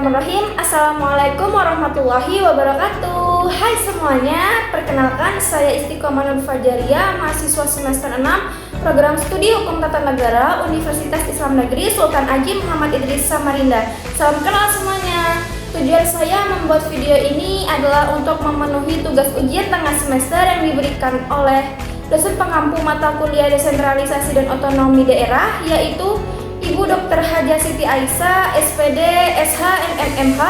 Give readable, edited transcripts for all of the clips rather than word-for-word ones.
Bismillahirrahmanirrahim. Assalamualaikum warahmatullahi wabarakatuh. Hai semuanya, perkenalkan saya Istiqomah Nur Fajaria, mahasiswa semester 6 Program Studi Hukum Tata Negara Universitas Islam Negeri Sultan Haji Muhammad Idris Samarinda. Salam kenal semuanya. Tujuan saya membuat video ini adalah untuk memenuhi tugas ujian tengah semester yang diberikan oleh dosen pengampu mata kuliah desentralisasi dan otonomi daerah, yaitu Ibu Dr. Haja Siti Aisyah, SPD, SH, MMH,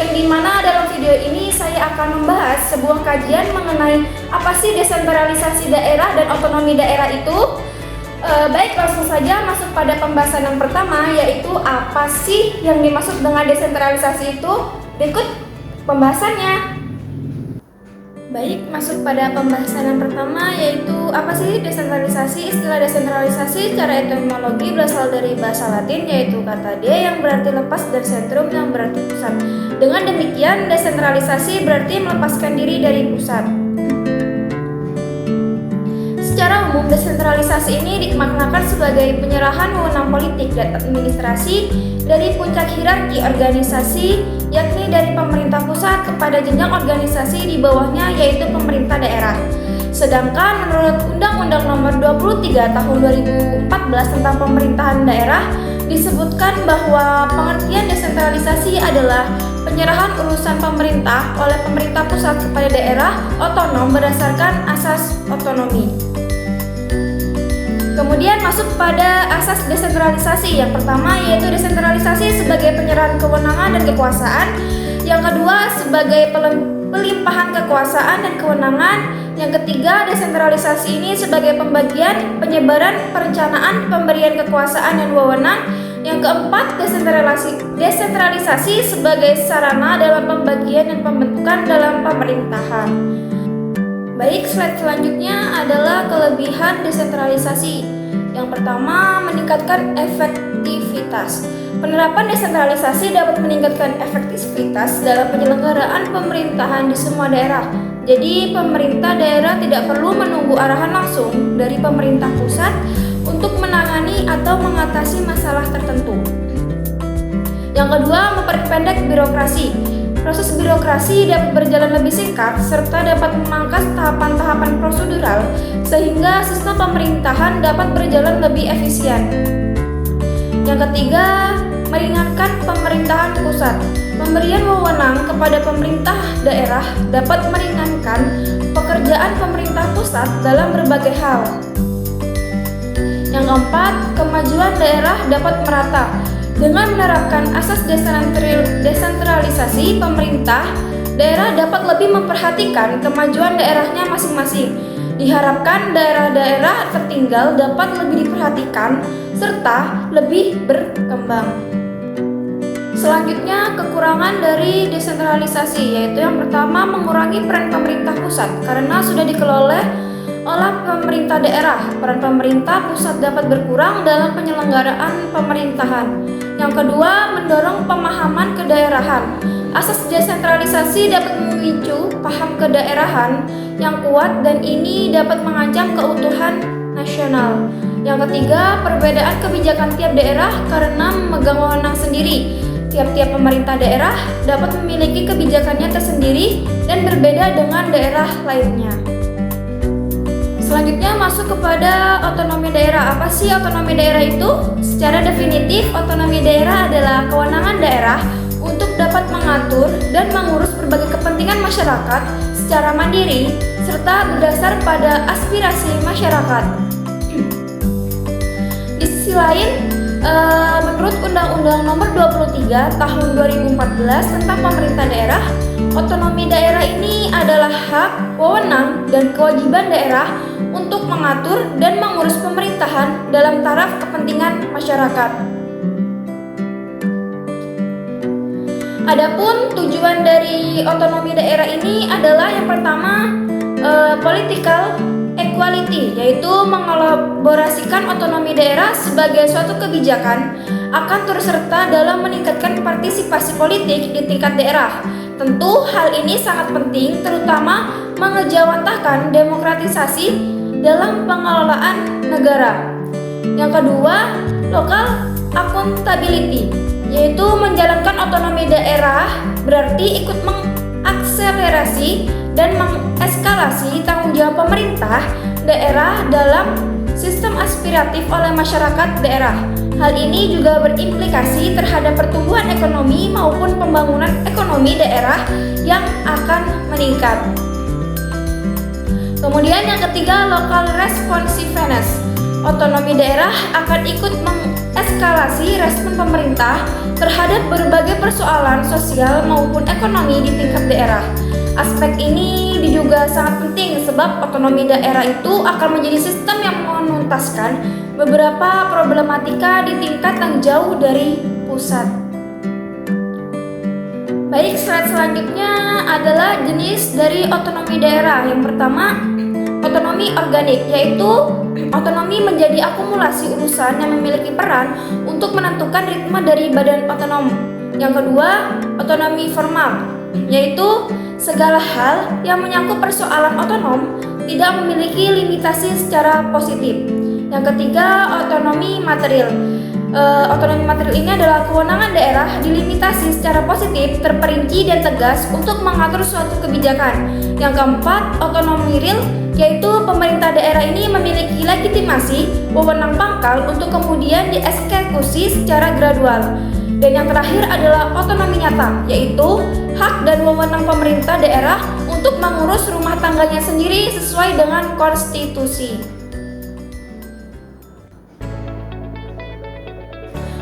yang dimana dalam video ini saya akan membahas sebuah kajian mengenai apa sih desentralisasi daerah dan otonomi daerah itu. Baik, langsung saja masuk pada pembahasan yang pertama, yaitu apa sih yang dimaksud dengan desentralisasi itu. Berikut pembahasannya. Baik, masuk pada pembahasan yang pertama, yaitu apa sih desentralisasi. Istilah desentralisasi secara etimologi berasal dari bahasa Latin, yaitu kata de yang berarti lepas dan sentrum yang berarti pusat. Dengan demikian, desentralisasi berarti melepaskan diri dari pusat. Secara umum, desentralisasi ini dimaknakan sebagai penyerahan wewenang politik dan administrasi dari puncak hierarki organisasi, yakni dari pemerintah pusat kepada jenjang organisasi di bawahnya, yaitu pemerintah daerah. Sedangkan menurut Undang-Undang Nomor 23 Tahun 2014 tentang Pemerintahan Daerah, disebutkan bahwa pengertian desentralisasi adalah penyerahan urusan pemerintah oleh pemerintah pusat kepada daerah otonom berdasarkan asas otonomi. Kemudian masuk pada asas desentralisasi. Yang pertama yaitu desentralisasi sebagai penyerahan kewenangan dan kekuasaan. Yang kedua sebagai pelimpahan kekuasaan dan kewenangan. Yang ketiga, desentralisasi ini sebagai pembagian, penyebaran, perencanaan, pemberian kekuasaan dan wewenang. Yang keempat, desentralisasi sebagai sarana dalam pembagian dan pembentukan dalam pemerintahan. Baik, slide selanjutnya adalah kelebihan desentralisasi. Yang pertama, meningkatkan efektivitas. Penerapan desentralisasi dapat meningkatkan efektivitas dalam penyelenggaraan pemerintahan di semua daerah. Jadi, pemerintah daerah tidak perlu menunggu arahan langsung dari pemerintah pusat untuk menangani atau mengatasi masalah tertentu. Yang kedua, memperpendek birokrasi. Proses birokrasi dapat berjalan lebih singkat serta dapat memangkas tahapan-tahapan prosedural sehingga sistem pemerintahan dapat berjalan lebih efisien. Yang ketiga, meringankan pemerintahan pusat. Pemberian wewenang kepada pemerintah daerah dapat meringankan pekerjaan pemerintah pusat dalam berbagai hal. Yang keempat, kemajuan daerah dapat merata. Dengan menerapkan asas desentralisasi, pemerintah daerah dapat lebih memperhatikan kemajuan daerahnya masing-masing. Diharapkan daerah-daerah tertinggal dapat lebih diperhatikan serta lebih berkembang. Selanjutnya, kekurangan dari desentralisasi, yaitu yang pertama mengurangi peran pemerintah pusat karena sudah dikelola oleh pemerintah daerah. Peran pemerintah pusat dapat berkurang dalam penyelenggaraan pemerintahan. Yang kedua, mendorong pemahaman kedaerahan. Asas desentralisasi dapat memicu paham kedaerahan yang kuat dan ini dapat mengancam keutuhan nasional. Yang ketiga, perbedaan kebijakan tiap daerah karena memegang wewenang sendiri. Tiap-tiap pemerintah daerah dapat memiliki kebijakannya tersendiri dan berbeda dengan daerah lainnya. Selanjutnya masuk kepada otonomi daerah. Apa sih otonomi daerah itu? Secara definitif, otonomi daerah adalah kewenangan daerah untuk dapat mengatur dan mengurus berbagai kepentingan masyarakat secara mandiri serta berdasar pada aspirasi masyarakat. Di sisi lain, menurut Undang-Undang Nomor 23 Tahun 2014 tentang Pemerintah Daerah, otonomi daerah ini adalah hak, wewenang, dan kewajiban daerah untuk mengatur dan mengurus pemerintahan dalam taraf kepentingan masyarakat. Adapun tujuan dari otonomi daerah ini adalah yang pertama, political equality, yaitu mengelaborasikan otonomi daerah sebagai suatu kebijakan akan turut serta dalam meningkatkan partisipasi politik di tingkat daerah. Tentu hal ini sangat penting, terutama mengejawantahkan demokratisasi dalam pengelolaan negara. Yang kedua, local accountability, yaitu menjalankan otonomi daerah berarti ikut mengakselerasi dan mengeskalasi tanggung jawab pemerintah daerah dalam sistem aspiratif oleh masyarakat daerah. Hal ini juga berimplikasi terhadap pertumbuhan ekonomi maupun pembangunan ekonomi daerah yang akan meningkat. Kemudian yang ketiga, local responsiveness. Otonomi daerah akan ikut mengeskalasi respon pemerintah terhadap berbagai persoalan sosial maupun ekonomi di tingkat daerah. Aspek ini juga sangat penting sebab otonomi daerah itu akan menjadi sistem yang menuntaskan beberapa problematika di tingkat yang jauh dari pusat. Baik, slide selanjutnya adalah jenis dari otonomi daerah. Yang pertama, otonomi organik, yaitu otonomi menjadi akumulasi urusan yang memiliki peran untuk menentukan ritme dari badan otonom. Yang kedua, otonomi formal, yaitu segala hal yang menyangkut persoalan otonom tidak memiliki limitasi secara positif. Yang ketiga, otonomi material. Otonomi material ini adalah kewenangan daerah dilimitasi secara positif, terperinci dan tegas untuk mengatur suatu kebijakan. Yang keempat, otonomi real, yaitu pemerintah daerah ini memiliki legitimasi wewenang pangkal untuk kemudian dieksekusi secara gradual. Dan yang terakhir adalah otonomi nyata, yaitu hak dan wewenang pemerintah daerah untuk mengurus rumah tangganya sendiri sesuai dengan konstitusi.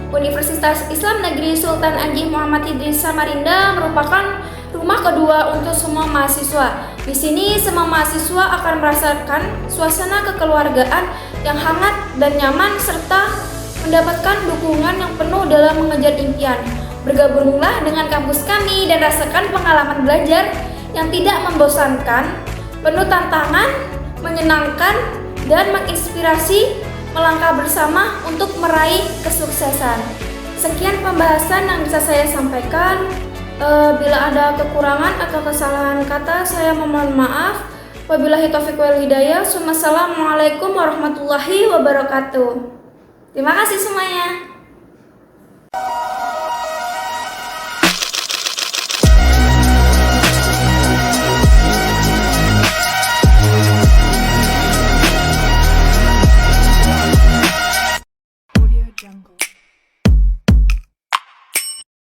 Universitas Islam Negeri Sultan Haji Muhammad Idris Samarinda merupakan rumah kedua untuk semua mahasiswa. Di sini semua mahasiswa akan merasakan suasana kekeluargaan yang hangat dan nyaman serta mendapatkan dukungan yang penuh dalam mengejar impian. Bergabunglah dengan kampus kami dan rasakan pengalaman belajar yang tidak membosankan, penuh tantangan, menyenangkan, dan menginspirasi melangkah bersama untuk meraih kesuksesan. Sekian pembahasan yang bisa saya sampaikan. Bila ada kekurangan atau kesalahan kata, saya memohon maaf. Wabillahi taufiq wal hidayah. Wassalamualaikum warahmatullahi wabarakatuh. Terima kasih semuanya.